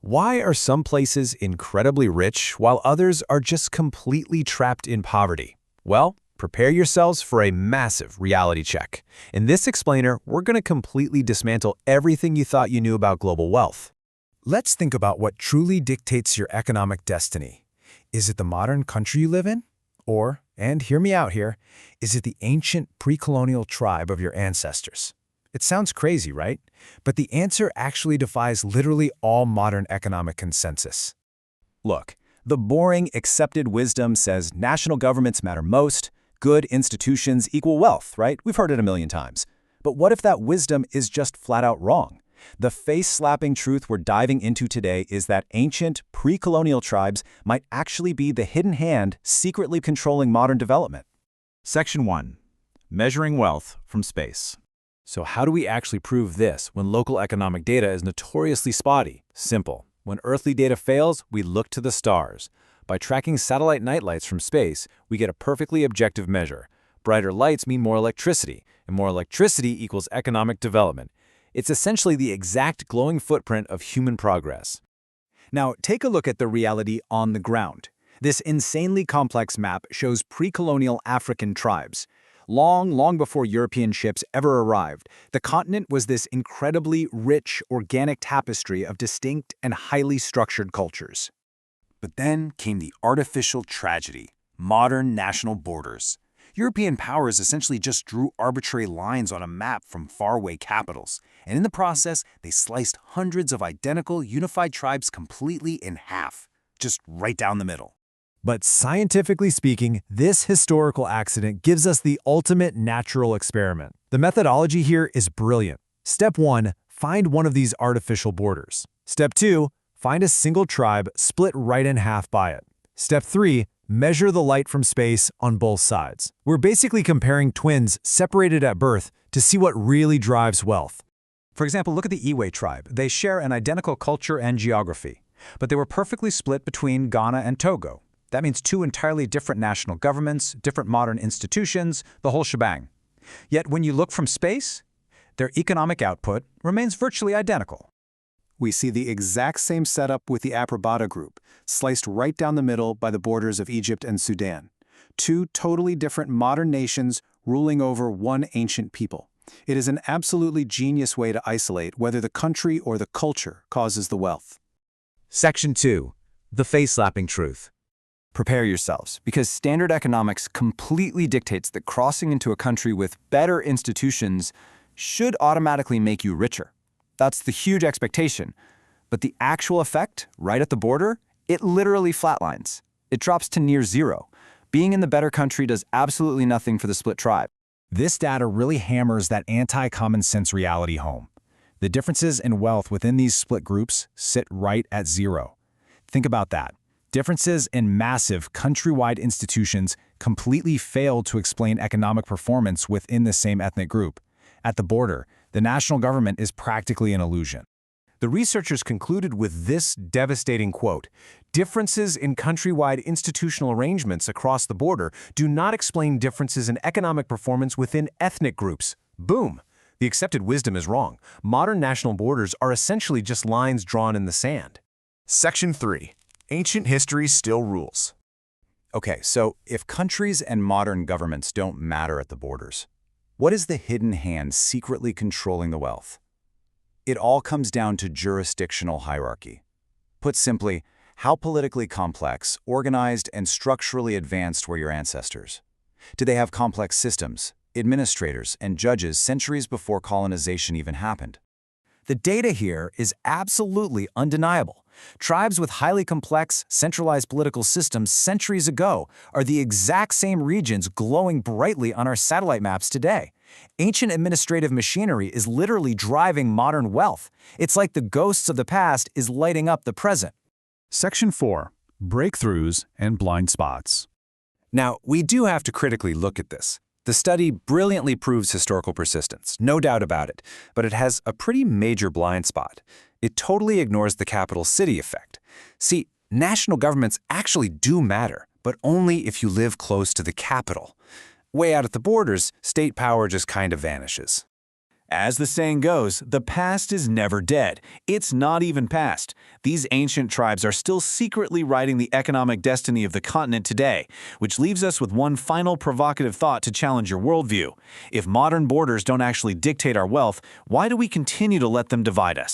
Why are some places incredibly rich while others are just completely trapped in poverty? Well, prepare yourselves for a massive reality check. In this explainer, we're going to completely dismantle everything you thought you knew about global wealth. Let's think about what truly dictates your economic destiny. Is it the modern country you live in? Or, and hear me out here, is it the ancient pre-colonial tribe of your ancestors? It sounds crazy, right? But the answer actually defies literally all modern economic consensus. Look, the boring, accepted wisdom says national governments matter most, good institutions equal wealth, right? We've heard it a million times. But what if that wisdom is just flat out wrong? The face-slapping truth we're diving into today is that ancient, pre-colonial tribes might actually be the hidden hand secretly controlling modern development. Section 1. Measuring wealth from space. So how do we actually prove this when local economic data is notoriously spotty? Simple. When earthly data fails, we look to the stars. By tracking satellite nightlights from space, we get a perfectly objective measure. Brighter lights mean more electricity, and more electricity equals economic development. It's essentially the exact glowing footprint of human progress. Now, take a look at the reality on the ground. This insanely complex map shows pre-colonial African tribes. Long before European ships ever arrived, the continent was this incredibly rich, organic tapestry of distinct and highly structured cultures. But then came the artificial tragedy: modern national borders. European powers essentially just drew arbitrary lines on a map from faraway capitals, and in the process, they sliced hundreds of identical, unified tribes completely in half, just right down the middle. But scientifically speaking, this historical accident gives us the ultimate natural experiment. The methodology here is brilliant. Step 1, find one of these artificial borders. Step 2, find a single tribe split right in half by it. Step 3, measure the light from space on both sides. We're basically comparing twins separated at birth to see what really drives wealth. For example, look at the Iwe tribe. They share an identical culture and geography, but they were perfectly split between Ghana and Togo. That means two entirely different national governments, different modern institutions, the whole shebang. Yet when you look from space, their economic output remains virtually identical. We see the exact same setup with the Aprobata group, sliced right down the middle by the borders of Egypt and Sudan. Two totally different modern nations ruling over one ancient people. It is an absolutely genius way to isolate whether the country or the culture causes the wealth. Section 2. The face-slapping truth. Prepare yourselves, because standard economics completely dictates that crossing into a country with better institutions should automatically make you richer. That's the huge expectation. But the actual effect, right at the border, it literally flatlines. It drops to near zero. Being in the better country does absolutely nothing for the split tribe. This data really hammers that anti-common sense reality home. The differences in wealth within these split groups sit right at zero. Think about that. Differences in massive countrywide institutions completely fail to explain economic performance within the same ethnic group. At the border, the national government is practically an illusion. The researchers concluded with this devastating quote: "Differences in countrywide institutional arrangements across the border do not explain differences in economic performance within ethnic groups." Boom! The accepted wisdom is wrong. Modern national borders are essentially just lines drawn in the sand. Section 3. Ancient history still rules. Okay, so if countries and modern governments don't matter at the borders, what is the hidden hand secretly controlling the wealth? It all comes down to jurisdictional hierarchy. Put simply, how politically complex, organized, and structurally advanced were your ancestors? Did they have complex systems, administrators, and judges centuries before colonization even happened? The data here is absolutely undeniable. Tribes with highly complex, centralized political systems centuries ago are the exact same regions glowing brightly on our satellite maps today. Ancient administrative machinery is literally driving modern wealth. It's like the ghosts of the past is lighting up the present. Section 4. Breakthroughs and blind spots. Now, we do have to critically look at this. The study brilliantly proves historical persistence, no doubt about it, but it has a pretty major blind spot. It totally ignores the capital city effect. See, national governments actually do matter, but only if you live close to the capital. Way out at the borders, state power just kind of vanishes. As the saying goes, the past is never dead. It's not even past. These ancient tribes are still secretly writing the economic destiny of the continent today, which leaves us with one final provocative thought to challenge your worldview. If modern borders don't actually dictate our wealth, why do we continue to let them divide us?